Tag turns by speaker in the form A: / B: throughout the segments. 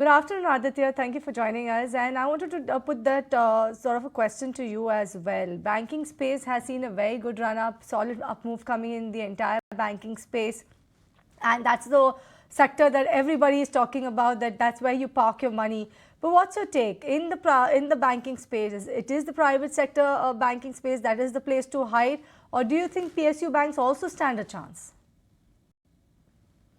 A: Good afternoon, Aditya. Thank you for joining us. And I wanted to put that sort of a question to you as well. Banking space has seen a very good run up, solid up move coming in the entire banking space. And that's the sector that everybody is talking about, that's where you park your money. But what's your take in the banking space? It is the private sector banking space that is the place to hide, or do you think PSU banks also stand a chance?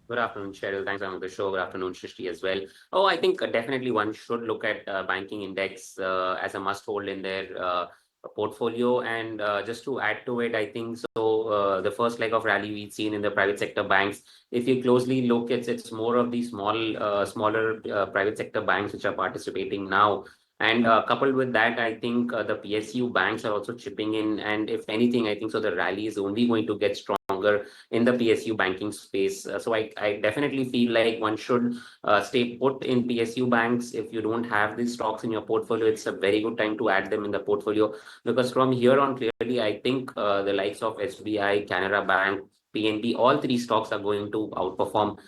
B: Good afternoon, Cheryl. Thanks for having the show. Good afternoon, Shrishti as well. Oh, I think definitely one should look at banking index as a must hold in their portfolio. And just to add to it, I think so. The first leg of rally we've seen in the private sector banks, if you closely look, it's more of the smaller private sector banks which are participating now. And coupled with that, I think the PSU banks are also chipping in. And if anything, I think so the rally is only going to get stronger in the PSU banking space. So I definitely feel like one should stay put in PSU banks. If you don't have these stocks in your portfolio, it's a very good time to add them in the portfolio, because from here on, clearly, I think the likes of SBI, Canara Bank, PNB, all three stocks are going to outperform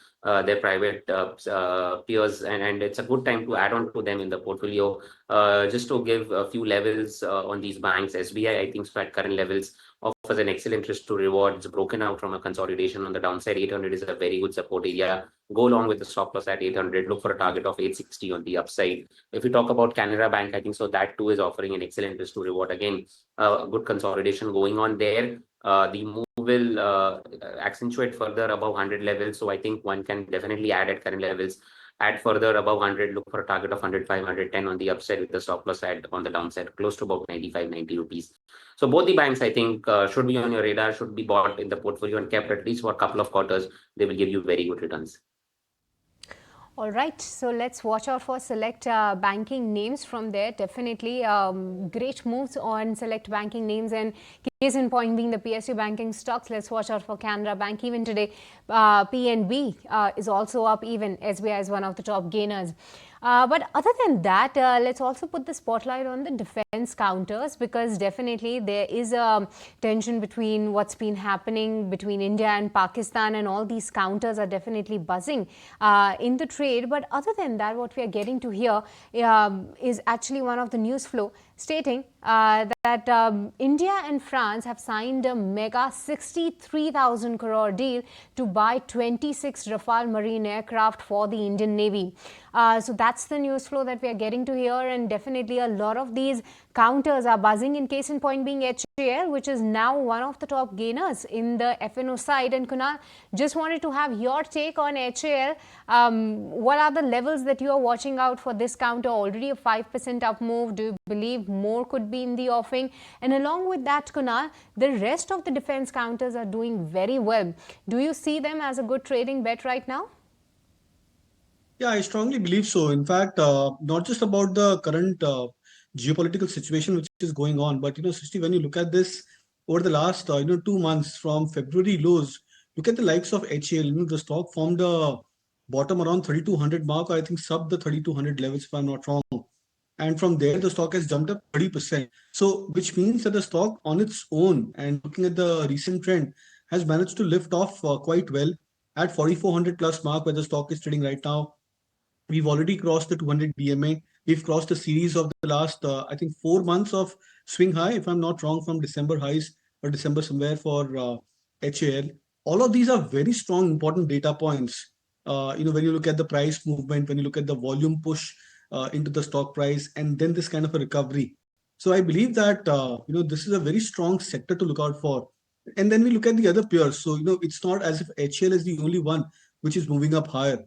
B: their private peers, and it's a good time to add on to them in the portfolio. Just to give a few levels on these banks, SBI, I think, so at current levels, offers an excellent risk to reward. It's broken out from a consolidation on the downside. 800 is a very good support area. Go along with the stop loss at 800. Look for a target of 860 on the upside. If we talk about Canara Bank, I think so that too is offering an excellent risk to reward. Again, a good consolidation going on there. The move will accentuate further above 100 levels. So I think one can definitely add at current levels. Add further above 100, look for a target of 105, 110 on the upside with the stop loss at on the downside, close to about 95, 90 rupees. So both the banks, I think, should be on your radar, should be bought in the portfolio and kept at least for a couple of quarters. They will give you very good returns.
C: All right, so let's watch out for select banking names from there. Definitely great moves on select banking names, and case in point being the PSU banking stocks. Let's watch out for Canara Bank. Even today, PNB is also up, even SBI is one of the top gainers. But other than that, let's also put the spotlight on the defense counters, because definitely there is a tension between what's been happening between India and Pakistan, and all these counters are definitely buzzing in the trade. But other than that, what we are getting to here is actually one of the news flow stating that India and France have signed a mega 63,000 crore deal to buy 26 Rafale marine aircraft for the Indian Navy. So that's the news flow that we are getting to here, and definitely a lot of these counters are buzzing, in case in point being HAL, which is now one of the top gainers in the FNO side. And Kunal, just wanted to have your take on HAL. What are the levels that you are watching out for this counter? Already a 5% up move. Do you believe more could be in the offing? And along with that, Kunal, the rest of the defense counters are doing very well. Do you see them as a good trading bet right now?
D: Yeah, I strongly believe so. In fact, not just about the current geopolitical situation which is going on, but Srishti, when you look at this over the last 2 months from February lows, look at the likes of HAL. The stock formed a bottom around 3,200 mark. I think sub the 3,200 levels, if I'm not wrong. And from there, the stock has jumped up 30%. So, which means that the stock on its own, and looking at the recent trend, has managed to lift off quite well at 4,400 plus mark, where the stock is trading right now. We've already crossed the 200 BMA. We've crossed a series of the last, I think, 4 months of swing high, if I'm not wrong, from December highs or December somewhere for HAL. All of these are very strong, important data points. When you look at the price movement, when you look at the volume push into the stock price, and then this kind of a recovery. So I believe that this is a very strong sector to look out for. And then we look at the other peers. So it's not as if HAL is the only one which is moving up higher.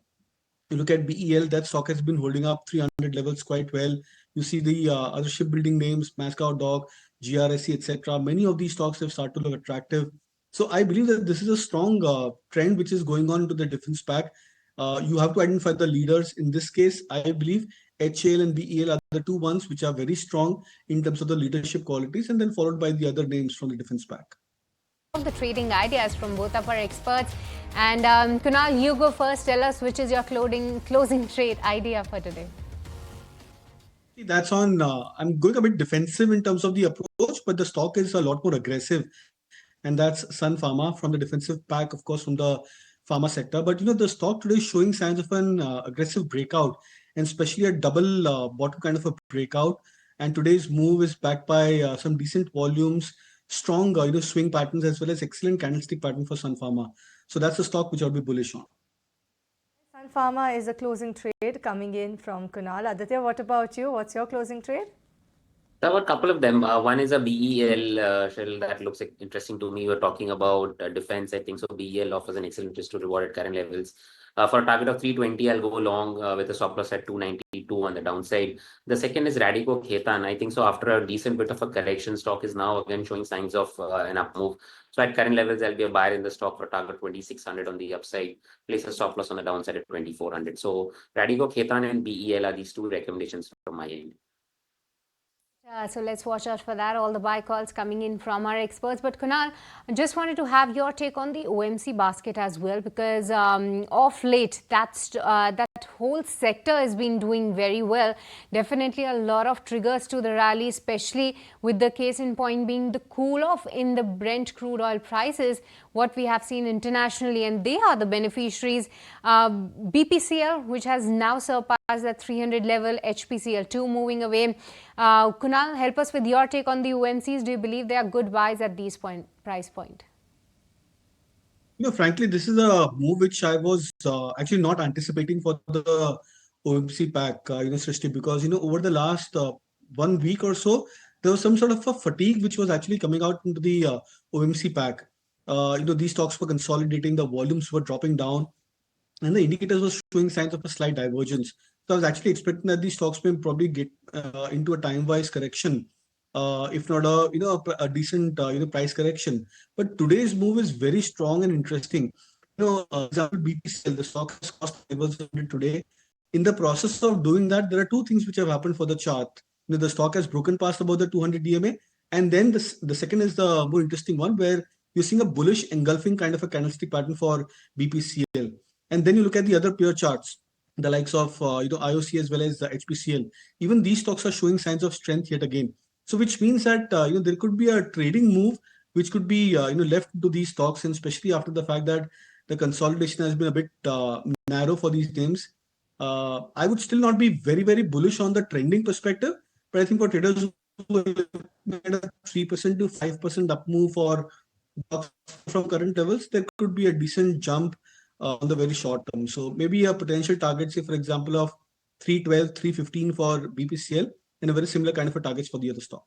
D: You look at BEL, that stock has been holding up 300 levels quite well. You see the other shipbuilding names, Mascow Dock, GRSE, etc. Many of these stocks have started to look attractive. So I believe that this is a strong trend which is going on into the defense pack. You have to identify the leaders. In this case, I believe HAL and BEL are the two ones which are very strong in terms of the leadership qualities, and then followed by the other names from the defense pack.
C: The trading ideas from both of our experts. And Kunal, you go first. Tell us which is your closing trade idea for today.
D: That's on. I'm going a bit defensive in terms of the approach, but the stock is a lot more aggressive, and that's Sun Pharma from the defensive pack, of course, from the pharma sector. But the stock today is showing signs of an aggressive breakout, and especially a double bottom kind of a breakout. And today's move is backed by some decent volumes, strong swing patterns, as well as excellent candlestick pattern for Sun Pharma. So that's a stock which I'll be bullish on.
A: Sun Pharma is a closing trade coming in from Kunal. Aditya, what about you? What's your closing trade?
B: There were a couple of them. One is a BEL, Cheryl, that looks interesting to me. You were talking about defense, I think. So BEL offers an excellent risk to reward at current levels. For a target of 320, I'll go long with a stop loss at 292 on the downside. The second is Radico Khaitan. I think so after a decent bit of a correction, stock is now again showing signs of an up move. So at current levels, I'll be a buyer in the stock for target 2600 on the upside. Place a stop loss on the downside at 2400. So Radico Khaitan and BEL are these two recommendations from my end.
C: So let's watch out for that. All the buy calls coming in from our experts. But Kunal, I just wanted to have your take on the OMC basket as well, because of late, that whole sector has been doing very well. Definitely a lot of triggers to the rally, especially with the case in point being the cool off in the Brent crude oil prices, what we have seen internationally, and they are the beneficiaries. BPCL, which has now surpassed that 300 level, HPCL2 moving away. Kunal, help us with your take on the OMCs. Do you believe they are good buys at these price point?
D: Frankly, this is a move which I was actually not anticipating for the OMC pack, Srishti, because, over the last 1 week or so, there was some sort of a fatigue which was actually coming out into the OMC pack. These stocks were consolidating, the volumes were dropping down, and the indicators were showing signs of a slight divergence. So I was actually expecting that these stocks may probably get into a time-wise correction, if not a decent price correction. But today's move is very strong and interesting. Example BPCL, the stock has crossed levels today. In the process of doing that, there are two things which have happened for the chart. The stock has broken past about the 200 DMA, and then the second is the more interesting one, where you're seeing a bullish engulfing kind of a candlestick pattern for BPCL. And then you look at the other peer charts, the likes of IOC as well as the HPCL. Even these stocks are showing signs of strength yet again. So which means that there could be a trading move which could be left to these stocks, and especially after the fact that the consolidation has been a bit narrow for these names. I would still not be very, very bullish on the trending perspective, but I think for traders who at a 3% to 5% up move for stocks from current levels, there could be a decent jump on the very short term. So maybe a potential target, say for example, of 312, 315 for BPCL, and a very similar kind of a targets for the other stock.